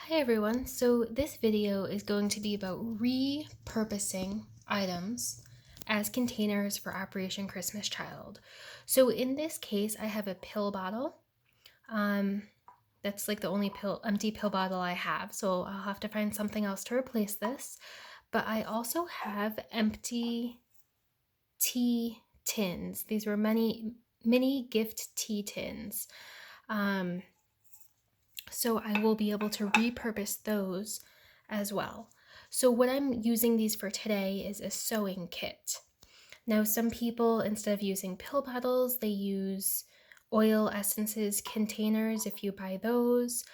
Hi everyone, so this video is going to be about repurposing items as containers for Operation Christmas Child. So in this case, I have a pill bottle. That's like the only empty pill bottle I have, so I'll have to find something else to replace this. But I also have empty tea tins. These were mini gift tea tins. So I will be able to repurpose those as well. So what I'm using these for today is a sewing kit. Now some people, instead of using pill bottles, they use oil essences containers if you buy those.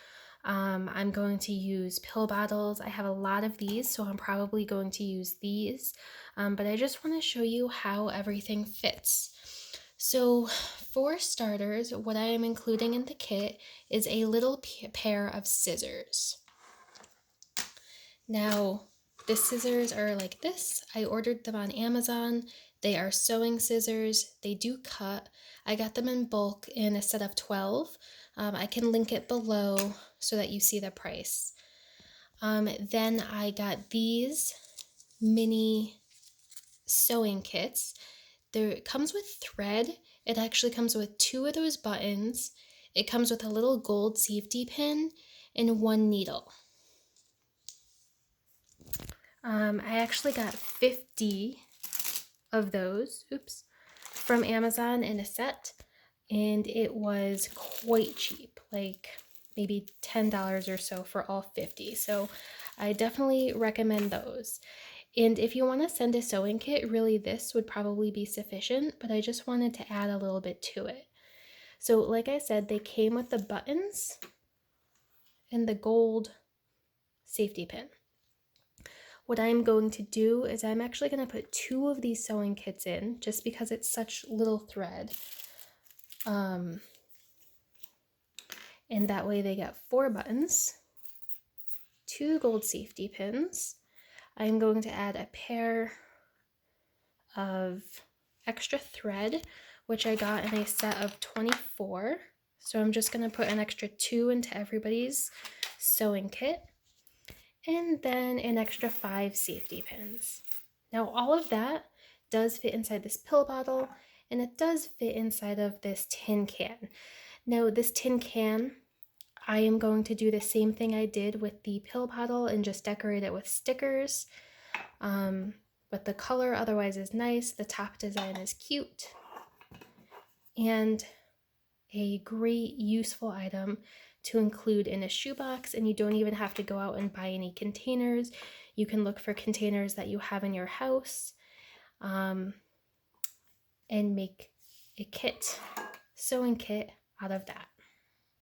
I'm going to use pill bottles. I have a lot of these, so I'm probably going to use these. But I just want to show you how everything fits. So for starters, what I am including in the kit is a little pair of scissors. Now, the scissors are like this. I ordered them on Amazon. They are sewing scissors. They do cut. I got them in bulk in a set of 12. I can link it below so that you see the price. Then I got these mini sewing kits. It comes with thread. It actually comes with 2 of those buttons. It comes with a little gold safety pin and 1 needle. I actually got 50 of those, from Amazon in a set, and it was quite cheap, like maybe $10 or so for all 50. So I definitely recommend those. And if you want to send a sewing kit, really this would probably be sufficient, but I just wanted to add a little bit to it. So like I said, they came with the buttons and the gold safety pin. What I'm going to do is I'm actually going to put 2 of these sewing kits in just because it's such little thread. And that way they get 4 buttons, 2 gold safety pins. I'm going to add a pair of extra thread, which I got in a set of 24. So I'm just going to put an extra 2 into everybody's sewing kit. And then an extra 5 safety pins. Now all of that does fit inside this pill bottle, and it does fit inside of this tin can. Now this tin can, I am going to do the same thing I did with the pill bottle and just decorate it with stickers. But the color otherwise is nice. The top design is cute. And a great useful item to include in a shoebox, and you don't even have to go out and buy any containers. You can look for containers that you have in your house and make a kit, sewing kit out of that.